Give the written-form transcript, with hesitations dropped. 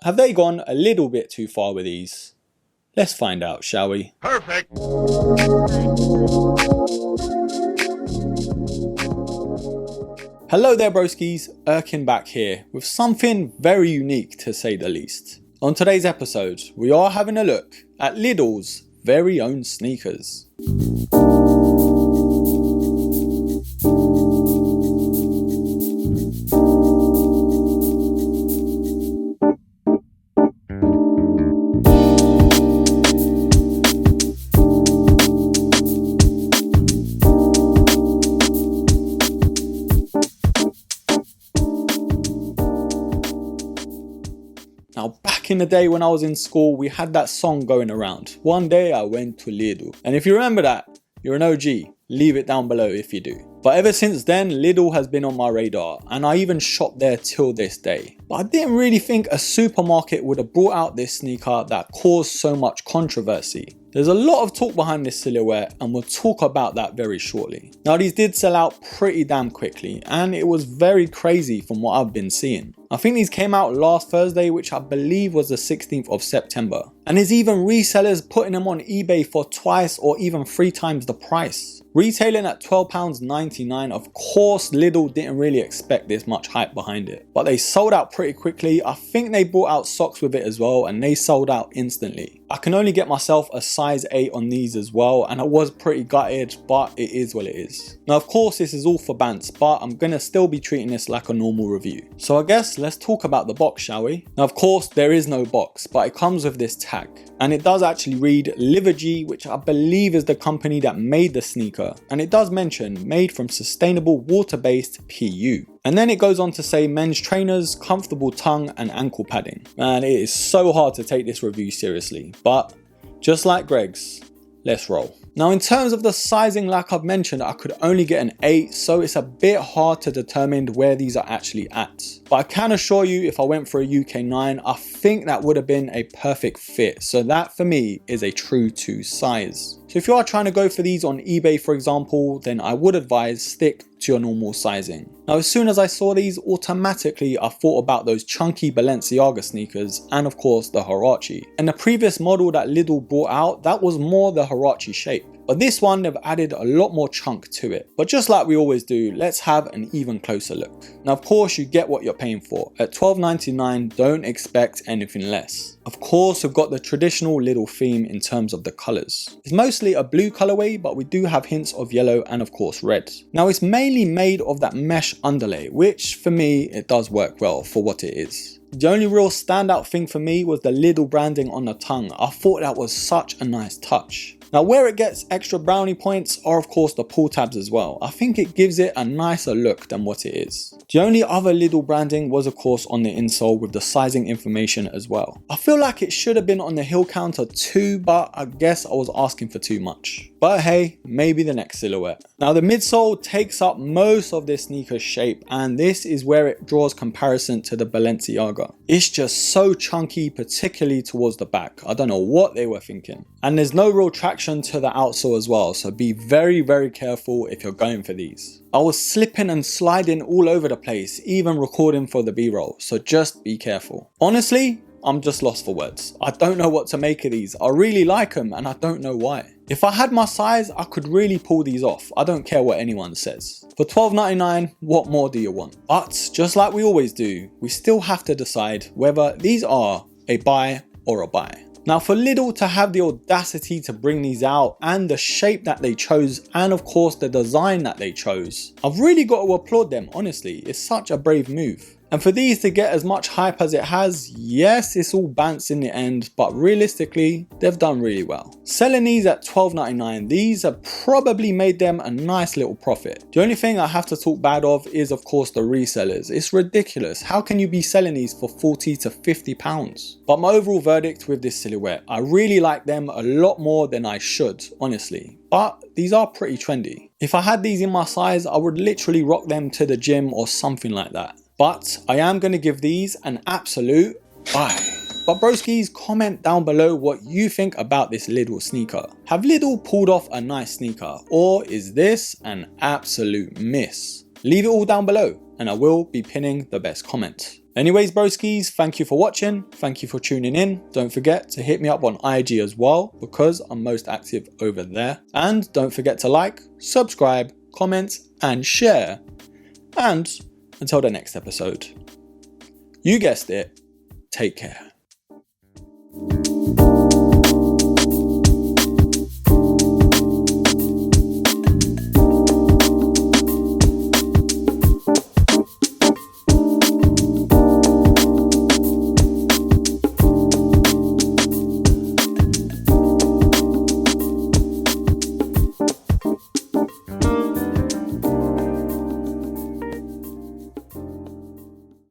have they gone a little bit too far with these? Let's find out, shall we? Perfect. Hello there broskies, Erkin back here with something very unique to say the least. On today's episode, we are having a look at Lidl's very own sneakers. Now back in the day when I was in school, we had that song going around. One day I went to Lidl. And if you remember that, you're an OG. Leave it down below if you do. But ever since then, Lidl has been on my radar and I even shop there till this day. But I didn't really think a supermarket would have brought out this sneaker that caused so much controversy. There's a lot of talk behind this silhouette and we'll talk about that very shortly. Now these did sell out pretty damn quickly and it was very crazy from what I've been seeing. I think these came out last Thursday, which I believe was the 16th of September. And there's even resellers putting them on eBay for twice or even 3 times the price. Retailing at £12.99, of course Lidl didn't really expect this much hype behind it. But they sold out pretty quickly. I think they brought out socks with it as well and they sold out instantly. I can only get myself a size 8 on these as well and I was pretty gutted, but it is what it is. Now of course this is all for bants, but I'm gonna still be treating this like a normal review. So I guess let's talk about the box, shall we? Now of course there is no box, but it comes with this tag. And it does actually read Linktree, which I believe is the company that made the sneaker. And it does mention made from sustainable water-based PU. And then it goes on to say men's trainers, comfortable tongue and ankle padding. Man, it is so hard to take this review seriously, but just like Greg's, let's roll. Now in terms of the sizing, like I've mentioned, I could only get an 8, so it's a bit hard to determine where these are actually at. But I can assure you if I went for a UK 9, I think that would have been a perfect fit. So that for me is a true to size. So if you are trying to go for these on eBay for example, then I would advise stick to your normal sizing. Now as soon as I saw these, automatically I thought about those chunky Balenciaga sneakers and of course the Huarache. And the previous model that Lidl brought out, that was more the Huarache shape. But this one, they've added a lot more chunk to it. But just like we always do, let's have an even closer look. Now of course you get what you're paying for. At £12.99, don't expect anything less. Of course we've got the traditional Lidl theme in terms of the colours. It's mostly a blue colourway, but we do have hints of yellow and of course red. Now it's mainly made of that mesh underlay, which for me it does work well for what it is. The only real standout thing for me was the Lidl branding on the tongue. I thought that was such a nice touch. Now where it gets extra brownie points are of course the pull tabs as well. I think it gives it a nicer look than what it is. The only other Lidl branding was of course on the insole with the sizing information as well. I feel like it should have been on the heel counter too, but I guess I was asking for too much. But hey, maybe the next silhouette. Now the midsole takes up most of this sneaker's shape and this is where it draws comparison to the Balenciaga. It's just so chunky, particularly towards the back. I don't know what they were thinking. And there's no real traction to the outsole as well, so be very careful if you're going for these. I was slipping and sliding all over the place, even recording for the b-roll, so just be careful. Honestly, I'm just lost for words. I don't know what to make of these. I really like them and I don't know why. If I had my size, I could really pull these off. I don't care what anyone says. For £12.99, what more do you want? But just like we always do, we still have to decide whether these are a buy or a buy. Now for Lidl to have the audacity to bring these out and the shape that they chose and of course the design that they chose, I've really got to applaud them, honestly. It's such a brave move. And for these to get as much hype as it has, yes, it's all bants in the end, but realistically, they've done really well. Selling these at £12.99, these have probably made them a nice little profit. The only thing I have to talk bad of is of course the resellers. It's ridiculous. How can you be selling these for £40 to £50? But my overall verdict with this silhouette, I really like them a lot more than I should, honestly. But these are pretty trendy. If I had these in my size, I would literally rock them to the gym or something like that. But I am going to give these an absolute buy. But broskies, comment down below what you think about this Lidl sneaker. Have Lidl pulled off a nice sneaker, or is this an absolute miss? Leave it all down below. and I will be pinning the best comment. Anyways broskies, thank you for watching, thank you for tuning in. Don't forget to hit me up on IG as well because I'm most active over there. And don't forget to like, subscribe, comment and share. And until the next episode, you guessed it, take care.